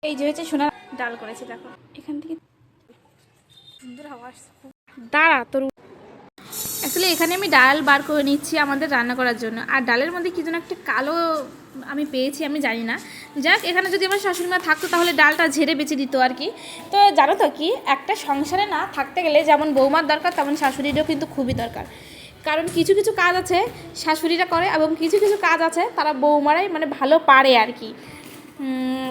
এই যে হচ্ছে সোনার ডাল করেছি, দেখো এখান থেকে সুন্দর হাওয়া আসছে। দাঁড়া তোর, অ্যাকচুয়ালি এখানে আমি ডাল বার করে নিচ্ছি আমাদের রান্না করার জন্য। আর ডালের মধ্যে কি যেন একটা কালো আমি পেয়েছি, আমি জানি না। যাক, এখানে যদি আমার শাশুড়ি মা থাকতো তাহলে ডালটা ঝেড়ে বেঁচে দিত আর কি। তো জানো তো কি, একটা সংসারে না থাকতে গেলে যেমন বৌমার দরকার তেমন শাশুড়িরও কিন্তু খুবই দরকার। কারণ কিছু কিছু কাজ আছে শাশুড়িরা করে এবং কিছু কিছু কাজ আছে তারা বৌমারাই মানে ভালো পারে আর কি।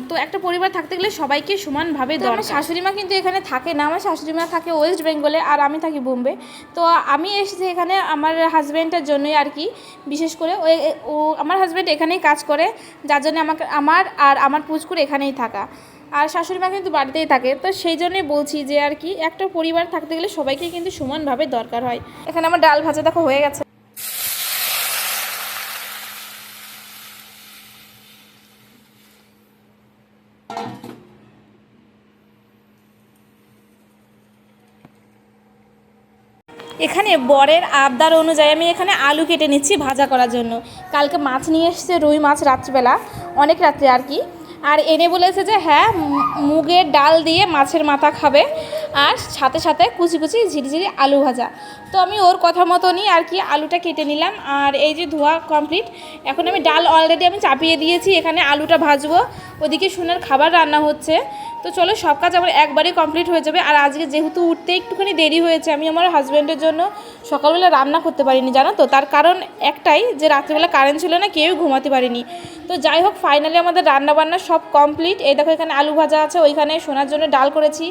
তো একটা পরিবার থাকতে গেলে সবাইকে সমানভাবে দরকার। আমার শাশুড়ি মা কিন্তু এখানে থাকে না, আমার শাশুড়ি মা থাকে ওয়েস্ট বেঙ্গলে আর আমি থাকি বোম্বে। তো আমি এসেছি এখানে আমার হাজব্যান্ডের জন্যই আর কি। বিশেষ করে ও আমার হাজব্যান্ড এখানেই কাজ করে, যার জন্য আমার পুচকুর এখানেই থাকা। আর শাশুড়ি মা কিন্তু বাড়িতেই থাকে। তো সেই জন্যই বলছি যে আর কি একটা পরিবার থাকতে গেলে সবাইকে কিন্তু সমানভাবে দরকার হয়। এখানে আমার ডাল ভাজা দেখো হয়ে গেছে। এখানে বরের আবদার অনুযায়ী আমি এখানে আলু কেটে নিচ্ছি ভাজা করার জন্য। কালকে মাছ নিয়ে এসেছে, রুই মাছ, রাত্রিবেলা অনেক রাত্রে আর কি। আর এনে বলেছে যে হ্যাঁ মুগের ডাল দিয়ে মাছের মাথা খাবে, আর সাথে সাথে কুচি কুচি ঝিরিঝিরি আলু ভাজা। তো আমি ওর কথা মতনই আর কি আলুটা কেটে নিলাম। আর এই যে ধোয়া কমপ্লিট, এখন আমি ডাল অলরেডি আমি চাপিয়ে দিয়েছি, এখানে আলুটা ভাজবো, ওদিকে সোনার খাবার রান্না হচ্ছে। তো চলো সব কাজ আমার একবারেই কমপ্লিট হয়ে যাবে। আর আজকে যেহেতু উঠতে একটুখানি দেরি হয়েছে, আমি আমার হাজব্যান্ডের জন্য সকালবেলা রান্না করতে পারিনি, জানো তো। তার কারণ একটাই, যে রাত্রিবেলা কারেন্ট ছিল না, কেউ ঘুমাতে পারিনি। তো যাই হোক, ফাইনালি আমাদের রান্নাবান্না সব কমপ্লিট। এই দেখো এখানে আলু ভাজা আছে, ওইখানে সোনার জন্য ডাল করেছি।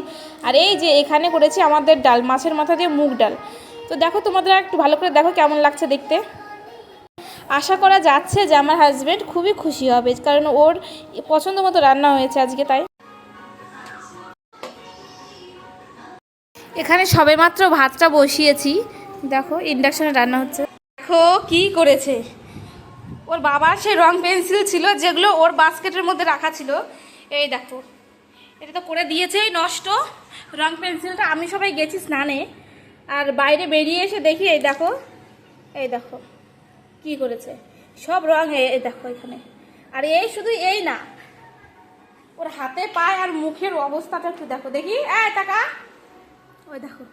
আর এই যে এখানে করেছি আমাদের ডাল, মাছের মাথা দিয়ে মুগ ডাল। তো দেখো তোমাদের একটু ভালো করে দেখো কেমন লাগছে দেখতে। আশা করা যাচ্ছে যে আমার হাজব্যান্ড খুবই খুশি হবে, কারণ ওর পছন্দ মতো রান্না হয়েছে আজকে। তাই এখানে সবেমাত্র ভাতটা বসিয়েছি, দেখো ইন্ডাকশনে রান্না হচ্ছে। দেখো কি করেছে, ওর বাবার সেই রং পেন্সিল ছিল যেগুলো ওর বাস্কেটের মধ্যে রাখা ছিল, এই দেখো এটা তো করে দিয়েছেই নষ্ট রং পেন্সিলটা। আমি সবাই গেছি স্নানে, আর বাইরে বেরিয়ে এসে দেখি এই দেখো কি করেছে, সব রং এই দেখো এখানে। আর এই শুধু এই না, ওর হাতে পায়ে আর মুখের অবস্থাটা একটু দেখো, দেখি টাকা ওই দেখো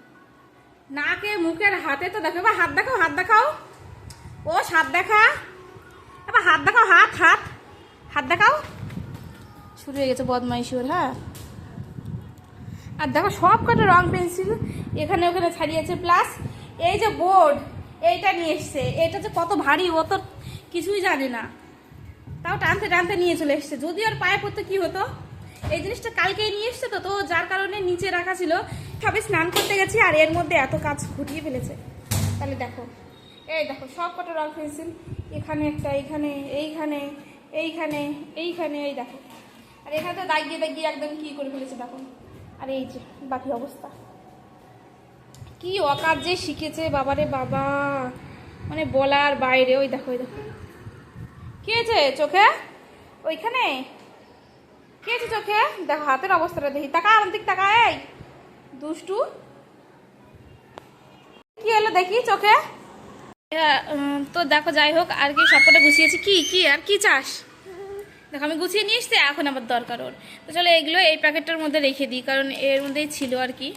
নাকে মুখের হাতে। তো দেখো এবার হাত দেখাও, হাত দেখাও, ও হাত দেখা, এবার হাত দেখাও, হাত হাত হাত দেখাও। শুরু হয়ে গেছে বদমাইশি ওর। হ্যাঁ, আর দেখো সব কটা রং পেন্সিল এখানে ওখানে ছাড়িয়েছে। প্লাস এই যে বোর্ড এইটা নিয়ে এসছে, এটা যে কত ভারী ও তো কিছুই জানে না, তাও টানতে টানতে নিয়ে চলে এসছে। যদি ওর পায়ে পড়তে কি হতো। এই জিনিসটা কালকেই নিয়ে এসছে, তো যার কারণে নিচে রাখা ছিল। সবে স্নান করতে গেছি আর এর মধ্যে এত কাজ ঘটিয়ে ফেলেছে। তাহলে দেখো এই দেখো সব কটা রং পেন্সিল, এখানে একটা, এইখানে এইখানে এইখানে এইখানে, এই দেখো। আর এখানে তো দাগিয়ে দাগিয়ে একদম কি করে ফেলেছে দেখো। আর এই যে বাকি অবস্থা, কি অকাজ যে শিখেছে বাবারে বাবা, মানে বলার বাইরে। ওই দেখো কি হয়েছে চোখে, ওইখানে কি হয়েছে চোখে, দেখো হাতের অবস্থাটা দেখি। টাকা আমার দিক টাকা, এই দুষ্টু কি হলো দেখি চোখে। তো দেখো যাই হোক আর কি, সবকটা গুছিয়েছি। কি আর কি চাস, দেখো আমি গুছিয়ে নিয়ে এসছি, এখন আবার দরকার ওর। তো চলো এগুলো এই প্যাকেটটার মধ্যে রেখে দিই, কারণ এর মধ্যেই ছিল আর কি।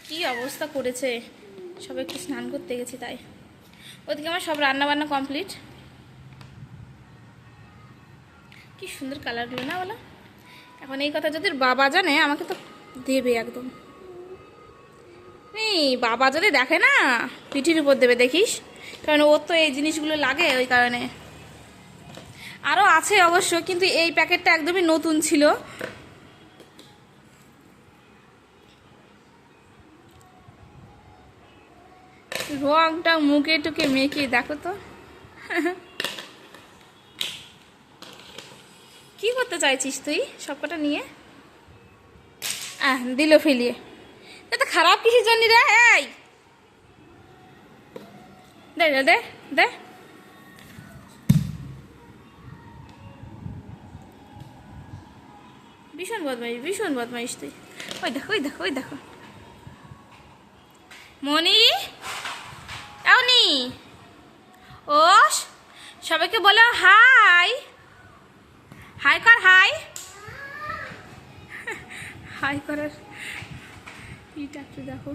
কি অবস্থা করেছে, সবাই একটু স্নান করতে গেছি তাই। ওদিকে আমার সব রান্না বান্না কমপ্লিট। কি সুন্দর কালারগুলো না বলো। এখন এই কথা যদি বাবা জানে আমাকে তো দেবে একদম। এই বাবা যদি দেখে না পিঠির উপর দেবে দেখিস, কারণ ওর তো এই জিনিসগুলো লাগে ওই কারণে। আরও আছে অবশ্য, কিন্তু এই প্যাকেটটা একদমই নতুন ছিল। রংটা মুখে টুকে মেখে দেখো তো কি করতে চাইছিস তুই সবকটা নিয়ে, দিল ফেলিয়ে। তো খারাপ কিসের জন্য রে, এই দে দে দে। ভীষণ বদমাইশ তুই। ওই দেখো মনি, এমনি ও সবাইকে বলো হাই হাই কর, হাই হাই করার ইটা একটু দেখো।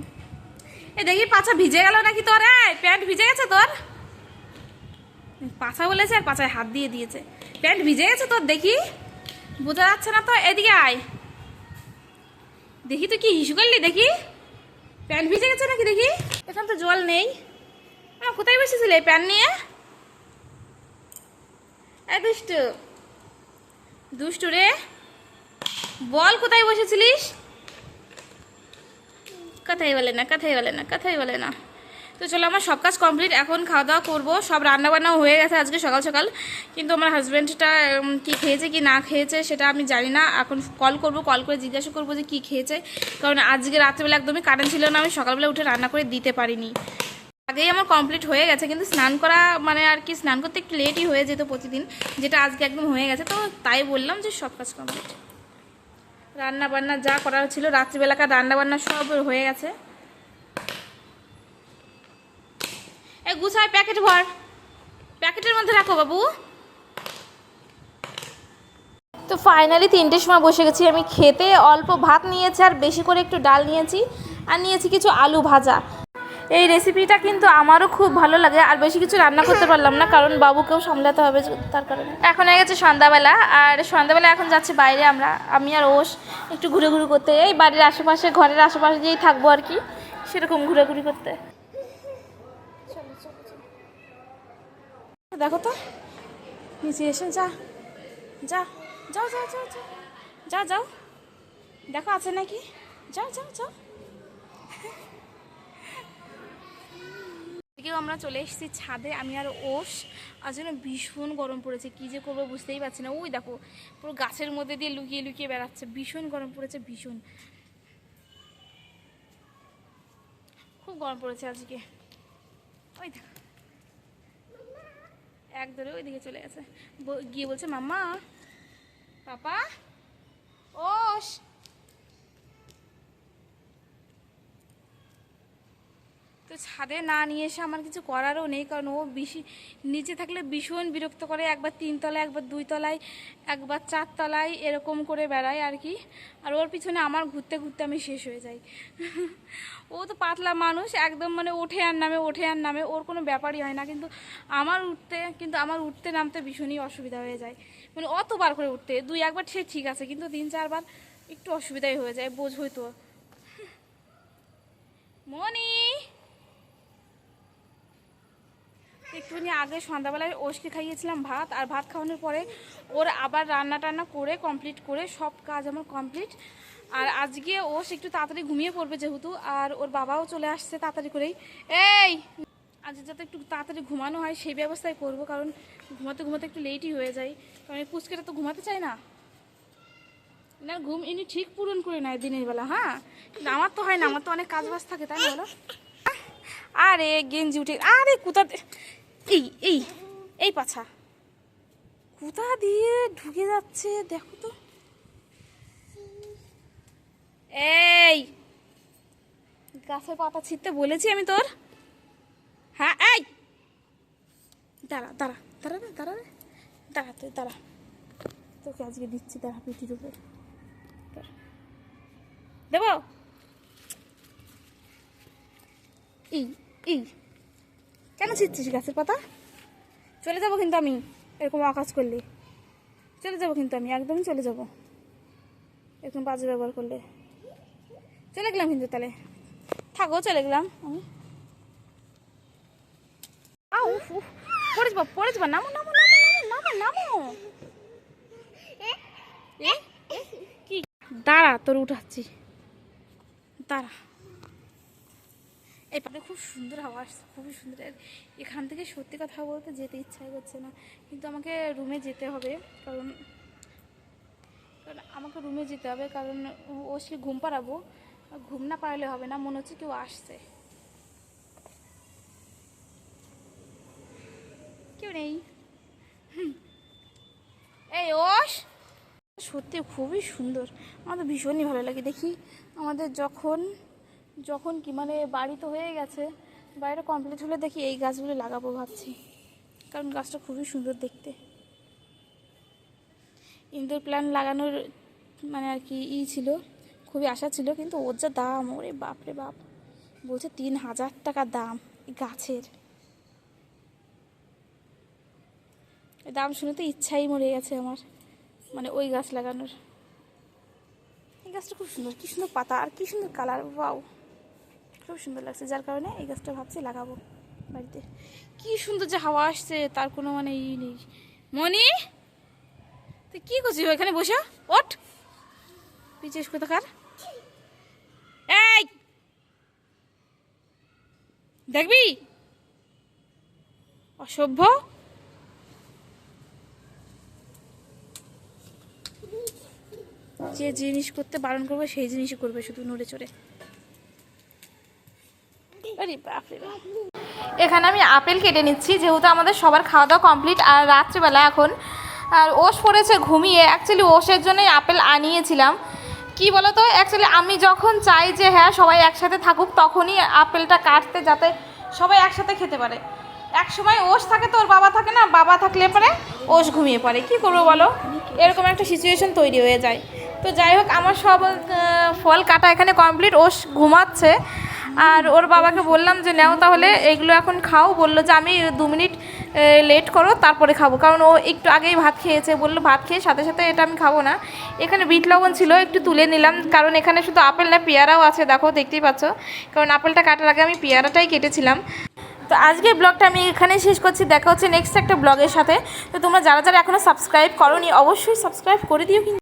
এ দেখি পাছা ভিজে গেল নাকি তোর? প্যান্ট ভিজে গেছে তোর? পাছা বলেছে আর পাছায় হাত দিয়ে দিয়েছে। প্যান্ট ভিজে গেছে তোর, দেখি বোঝা যাচ্ছে না তো। এদিকে আয়, দেখি তুই কি হিসু করলি, দেখি প্যান্ট ভিজে গেছে নাকি দেখি। এখানে তো জল নেই। কোথায় বসেছিলে প্যান্ট নিয়ে? এই দুষ্টু, দুষ্টু রে, বল কোথায় বসেছিলিস? কথাই বলে না, কথাই বলে না, কথাই বলে না। তো চলো, আমার সব কাজ কমপ্লিট, এখন খাওয়া দাওয়া করবো। সব রান্নাবান্নাও হয়ে গেছে আজকে সকাল সকাল, কিন্তু আমার হাজব্যান্ডটা কি খেয়েছে কি না খেয়েছে সেটা আমি জানি না। এখন কল করব, কল করে জিজ্ঞাসা করবো যে কী খেয়েছে, কারণ আজকে রাত্রেবেলা একদমই কারেন্ট ছিল না, আমি সকালবেলা উঠে রান্না করে দিতে পারিনি। আগেই আমার কমপ্লিট হয়ে গেছে, কিন্তু স্নান করা মানে আর কি, স্নান করতে একটু লেটই হয়ে যেত প্রতিদিন, যেটা আজকে একদম হয়ে গেছে। তো তাই বললাম যে সব কাজ কমপ্লিট। রান্না বান্না যা করার ছিল রাত্রিবেলাকার রান্না বান্না সব হয়ে গেছে। এই গুছায়, প্যাকেট ভর, প্যাকেটের মধ্যে রাখো বাবু। তো ফাইনালি 3টের সময় বসে গেছি আমি খেতে। অল্প ভাত নিয়েছি আর বেশি করে একটু ডাল নিয়েছি, আর নিয়েছি কিছু আলু ভাজা। এই রেসিপিটা কিন্তু আমারও খুব ভালো লাগে। আর বেশি কিছু রান্না করতে পারলাম না, কারণ বাবুকেও সামলাতে হবে, তার কারণে। এখন হয়ে গেছে সন্ধ্যাবেলা, আর সন্ধ্যাবেলা এখন যাচ্ছি বাইরে আমি আর ওষ একটু ঘুরে করতে। এই বাড়ির আশেপাশে, ঘরের আশেপাশে যেই থাকবো আর কি, সেরকম ঘুরাঘুরি করতে। দেখো তো নিচে এসে, যা যা, যাও যাও যাও যাও যাও যাও, দেখো আছে নাকি, যাও যাও যাও। এদিকেও আমরা চলে এসেছি ছাদে, আমি আর ওষ। আজ যেন ভীষণ গরম পড়েছে, কী যে করবো বুঝতেই পারছি না। ওই দেখো পুরো গাছের মধ্যে দিয়ে লুকিয়ে লুকিয়ে বেড়াচ্ছে, ভীষণ গরম পড়েছে, ভীষণ, খুব গরম পড়েছে আজকে। ওই দেখো এক ধরে ওইদিকে চলে গেছে, গিয়ে বলছে মাম্মা, পাপা, ওষ। তো ছাদে না নিয়ে এসে আমার কিছু করারও নেই, কারণ ও বেশি নিচে থাকলে ভীষণ বিরক্ত করে। একবার 3 তলায়, একবার 2 তলায়, একবার 4 তলায়, এরকম করে বেড়ায় আর কি। আর ওর পিছনে আমার ঘুরতে ঘুরতে আমি শেষ হয়ে যাই। ও তো পাতলা মানুষ, একদম মানে ওঠে আর নামে, ওঠে আর নামে, ওর কোনো ব্যাপারই হয় না। কিন্তু আমার উঠতে নামতে ভীষণই অসুবিধা হয়ে যায়। মানে অতবার করে উঠতে, 2-1 বার সে ঠিক আছে, কিন্তু 3-4 বার একটু অসুবিধাই হয়ে যায়, বোঝই তো। মনি, একটুখানি আগে সন্ধ্যাবেলায় ওষকে খাইয়েছিলাম ভাত, আর ভাত খাওয়ানোর পরে ওর আবার রান্না টান্না করে কমপ্লিট করে সব কাজ আমার কমপ্লিট। আর আজকে ওষ একটু তাড়াতাড়ি ঘুমিয়ে পড়বে যেহেতু, আর ওর বাবাও চলে আসছে তাড়াতাড়ি করেই। এই আজকে যাতে একটু তাড়াতাড়ি ঘুমানো হয় সেই ব্যবস্থাই করব, কারণ ঘুমাতে ঘুমাতে একটু লেটই হয়ে যায়, কারণ এই পুচকেটা তো ঘুমাতে চায় না। না ঘুম ইনি ঠিক পূরণ করে নেয় দিনের বেলা, হ্যাঁ, কিন্তু আমার তো হয় না, আমার তো অনেক কাজ বাজ থাকে, তাই বলো। আরে গেঞ্জি উঠে, আরে কোথা, এই এই এই পাছা কোথা দিয়ে ঢুকে যাচ্ছে দেখো তো। এই গাছের পাতা ছিঁড়তে বলেছি আমি তোর, হ্যাঁ। এই দাঁড়া দাঁড়া দাঁড়া রে, দাঁড়া রে, দাঁড়া তুই দাঁড়া, তোকে আজকে দিচ্ছি, দাঁড়া পিঠির উপর দেব। এই এই কেন ছিঁড়ছিস গাছের পাতা? চলে যাবো কিন্তু আমি, এরকম আকাশ করলে চলে যাবো কিন্তু আমি, একদমই চলে যাবো এরকম বাজে ব্যবহার করলে। চলে গেলাম কিন্তু, তাহলে থাকো, চলে গেলাম আমি। পড়ে যাবা, নামো নামো নামো নামো নামো নামো। কি দাঁড়া, তোর উঠাচ্ছি, দাঁড়া। এই পাশে খুব সুন্দর হাওয়া আসছে, খুবই সুন্দর। এখান থেকে সত্যি কথা বলতে যেতে ইচ্ছাই করছে না, কিন্তু আমাকে রুমে যেতে হবে, কারণ আমাকে রুমে যেতে হবে, কারণ ও সে ঘুম পাড়াবো, ঘুম না পাড়ালে হবে না। মনে হচ্ছে কেউ আসছে, কেউ নেই। এই ওষ, সত্যি খুবই সুন্দর, আমার তো ভীষণই ভালো লাগে। দেখি আমাদের যখন কি মানে বাড়ি তো হয়ে গেছে, বাড়িটা কমপ্লিট হলে দেখি এই গাছগুলো লাগাবো ভাবছি, কারণ গাছটা খুবই সুন্দর দেখতে। ইনডোর প্ল্যান্ট লাগানোর মানে আর কি ছিল, খুবই আশা ছিল, কিন্তু ওর যা দাম, ওরে বাপ রে বাপ, বলছে 3,000 টাকা দাম এই গাছের। এই দাম শুনে তো ইচ্ছাই মরে গেছে আমার, মানে ওই গাছ লাগানোর। এই গাছটা খুব সুন্দর, কী সুন্দর পাতা আর কী সুন্দর কালার, ওয়াও খুব সুন্দর লাগছে, যার কারণে এই গাছটা ভাবছি লাগাবো বাড়িতে। কী সুন্দর যে হাওয়া আসছে, তার কোনো মানে নেই। মনি, তুই কী করছিস ওইখানে বসে? ওঠ, পিছিয়ে কোথাকার, এই দেখবি অসভ্য। যে জিনিস করতে বারণ করবে সেই জিনিসই করবে, শুধু নড়ে চড়ে। আরে বাপ রে বাপ। এখানে আমি আপেল কেটে নিচ্ছি, যেহেতু আমাদের সবার খাওয়া দাওয়া কমপ্লিট আর রাত্রিবেলা এখন। আর ওষ পড়েছে ঘুমিয়ে, অ্যাকচুয়ালি ওষের জন্যই আপেল আনিয়েছিলাম। কি বলো তো, অ্যাকচুয়ালি আমি যখন চাই যে হ্যাঁ সবাই একসাথে থাকুক, তখনই আপেলটা কাটতে, যাতে সবাই একসাথে খেতে পারে। এক সময় ওষ থাকে তো ওর বাবা থাকে না, বাবা থাকলে পরে ওষ ঘুমিয়ে পড়ে, কি করবো বলো, এরকম একটা সিচুয়েশন তৈরি হয়ে যায়। তো যাই হোক, আমার সব ফল কাটা এখানে কমপ্লিট, ওষ ঘুমাচ্ছে। আর ওর বাবাকে বললাম যে নাও তাহলে এইগুলো এখন খাও, বললো যে আমি 2 মিনিট লেট করো তারপরে খাবো, কারণ ও একটু আগেই ভাত খেয়েছে, বললো ভাত খেয়ে সাথে সাথে এটা আমি খাবো না। এখানে বিট লবণ ছিল, একটু তুলে নিলাম, কারণ এখানে শুধু আপেল না পেয়ারাও আছে, দেখো দেখতেই পাচ্ছ, কারণ আপেলটা কাটার আগে আমি পেয়ারাটাই কেটেছিলাম। তো আজকের ব্লগটা আমি এখানেই শেষ করছি, দেখা হচ্ছে নেক্সট একটা ব্লগের সাথে। তো তোমরা যারা যারা এখনও সাবস্ক্রাইব করোনি অবশ্যই সাবস্ক্রাইব করে দিও কিন্তু।